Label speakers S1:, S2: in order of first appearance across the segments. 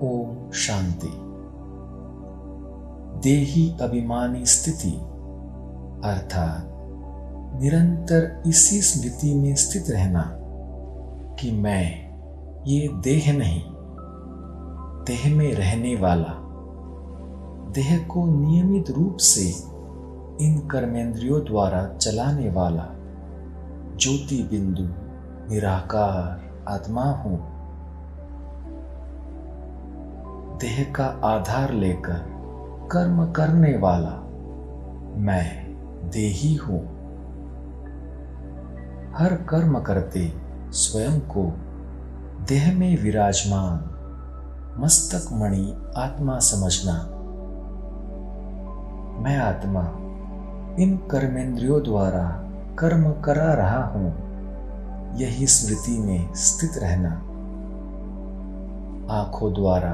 S1: ओम शांति। देही अभिमानी स्थिति अर्थात निरंतर इसी स्मृति में स्थित रहना कि मैं ये देह नहीं, देह में रहने वाला, देह को नियमित रूप से इन कर्मेंद्रियों द्वारा चलाने वाला ज्योति बिंदु निराकार आत्मा हूं। देह का आधार लेकर कर्म करने वाला मैं देही हूं। हर कर्म करते स्वयं को देह में विराजमान मस्तक मणि आत्मा समझना। मैं आत्मा इन कर्मेंद्रियों द्वारा कर्म करा रहा हूं, यही स्मृति में स्थित रहना। आंखों द्वारा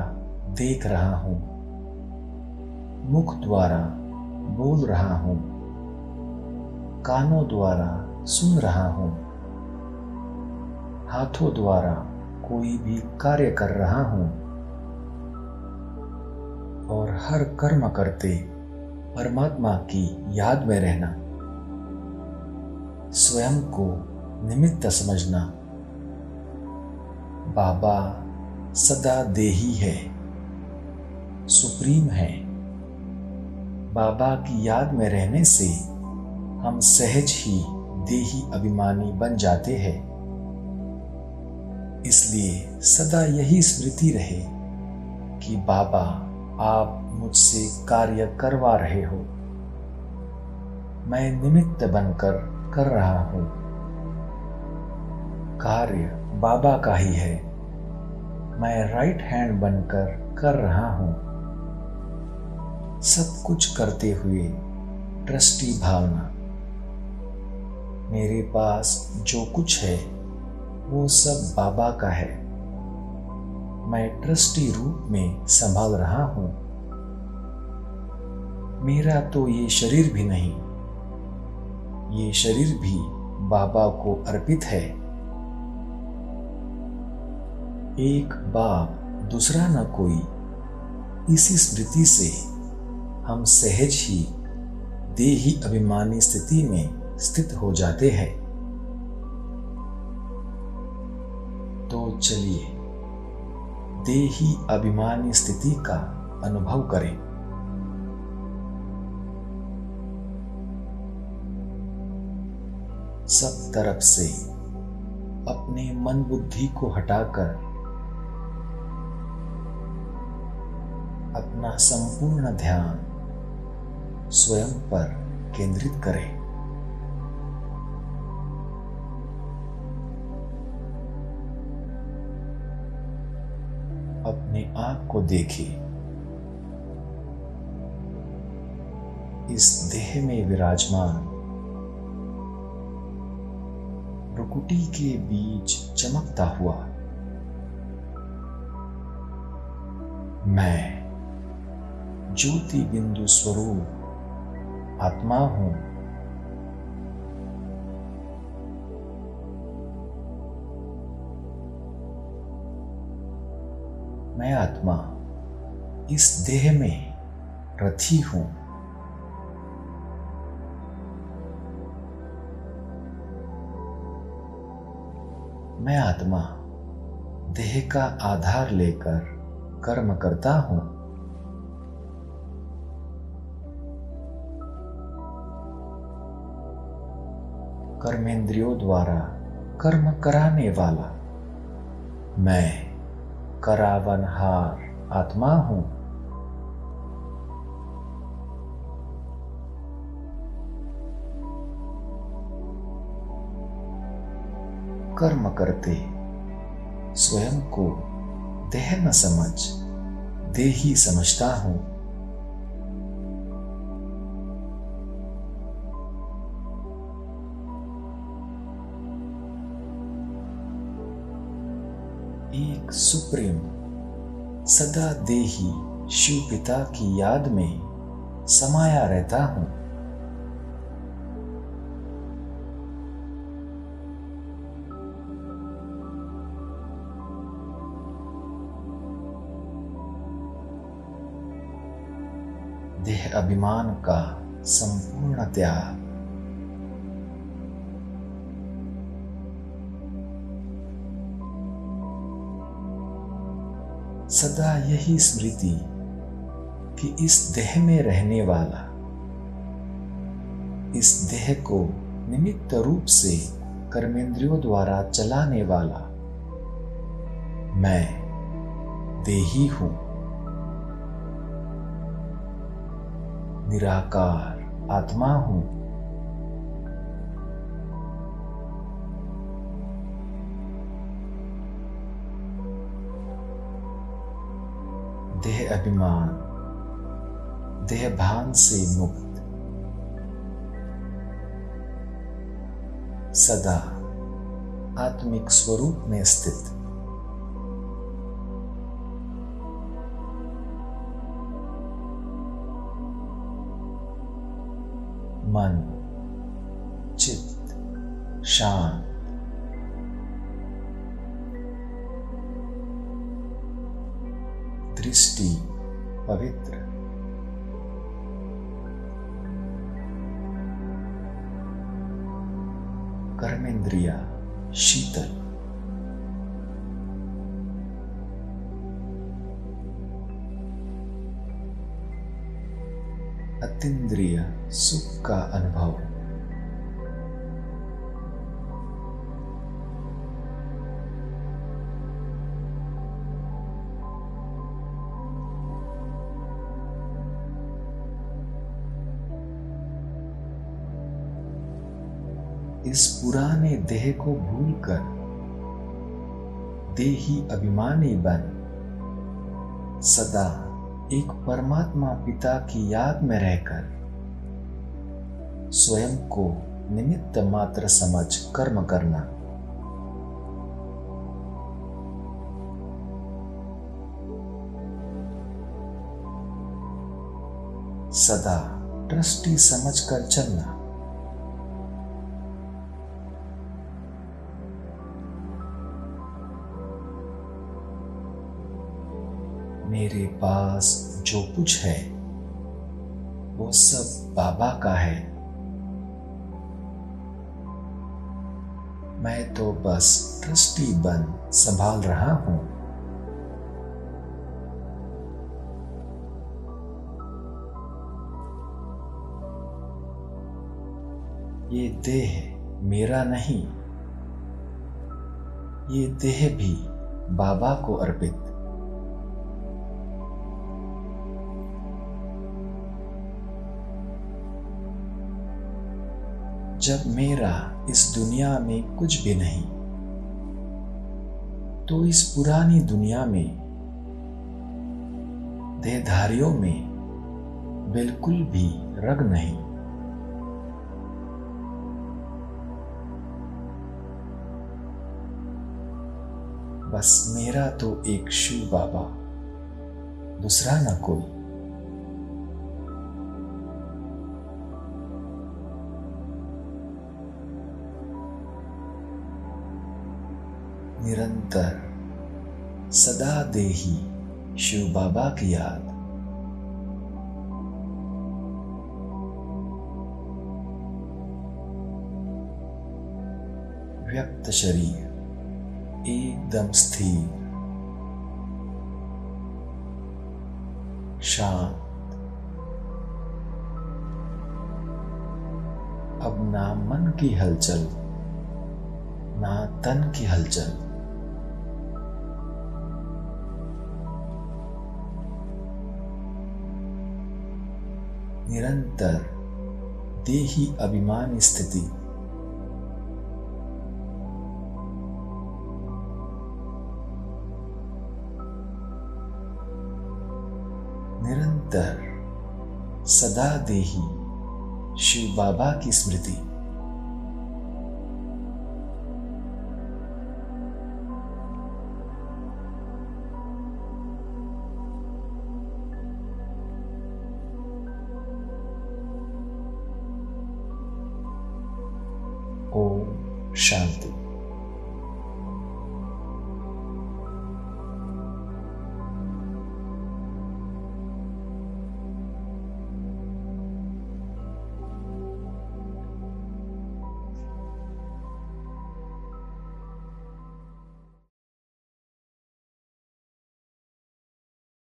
S1: देख रहा हूं, मुख द्वारा बोल रहा हूं, कानों द्वारा सुन रहा हूं, हाथों द्वारा कोई भी कार्य कर रहा हूं और हर कर्म करते परमात्मा की याद में रहना। स्वयं को निमित्त समझना। बाबा सदा देही है, सुप्रीम है। बाबा की याद में रहने से हम सहज ही देही अभिमानी बन जाते हैं। इसलिए सदा यही स्मृति रहे कि बाबा आप मुझसे कार्य करवा रहे हो, मैं निमित्त बनकर कर रहा हूं। कार्य बाबा का ही है, मैं राइट हैंड बनकर कर रहा हूं। सब कुछ करते हुए ट्रस्टी भावना। मेरे पास जो कुछ है वो सब बाबा का है, मैं ट्रस्टी रूप में संभाल रहा हूं। मेरा तो ये शरीर भी नहीं, ये शरीर भी बाबा को अर्पित है। एक बाप दूसरा न कोई, इसी स्मृति से हम सहज ही देही अभिमानी स्थिति में स्थित हो जाते हैं। तो चलिए देही अभिमानी स्थिति का अनुभव करें। सब तरफ से अपने मन बुद्धि को हटाकर अपना संपूर्ण ध्यान स्वयं पर केंद्रित करें। अपने आप को देखें। इस देह में विराजमान भ्रुकुटी के बीच चमकता हुआ मैं ज्योति बिंदु स्वरूप आत्मा हूं। मैं आत्मा इस देह में रथी हूं। मैं आत्मा देह का आधार लेकर कर्म करता हूं। कर्मेंद्रियों द्वारा कर्म कराने वाला मैं करावनहार आत्मा हूं। कर्म करते स्वयं को देह न समझ देही समझता हूं। एक सुप्रीम सदा देही शिव पिता की याद में समाया रहता हूं। देह अभिमान का संपूर्ण त्याग। सदा यही स्मृति कि इस देह में रहने वाला, इस देह को निमित्त रूप से कर्मेंद्रियों द्वारा चलाने वाला मैं देही हूं। निराकार आत्मा हूं। देह अभिमान, देह भान से मुक्त, सदा आत्मिक स्वरूप में स्थित। मन चित्त शांत। दृष्टि पवित्र। कर्मेंद्रिया शीतल। अतीन्द्रिय सुख का अनुभव। इस पुराने देह को भूलकर देही अभिमानी बन सदा एक परमात्मा पिता की याद में रहकर स्वयं को निमित्त मात्र समझ कर्म करना। सदा ट्रस्टी समझकर चलना। मेरे पास जो कुछ है वो सब बाबा का है। मैं तो बस ट्रस्टी बन संभाल रहा हूं। ये देह मेरा नहीं, ये देह भी बाबा को अर्पित। जब मेरा इस दुनिया में कुछ भी नहीं, तो इस पुरानी दुनिया में देहधारियों में बिल्कुल भी रग नहीं। बस मेरा तो एक शिव बाबा, दूसरा ना कोई। निरंतर सदा देही शिव बाबा की याद। व्यक्त शरीर एकदम स्थिर शांत। अब ना मन की हलचल ना तन की हलचल। निरंतर देही अभिमान स्थिति। निरंतर सदा देही शिव बाबा की स्मृति। ओम शांति।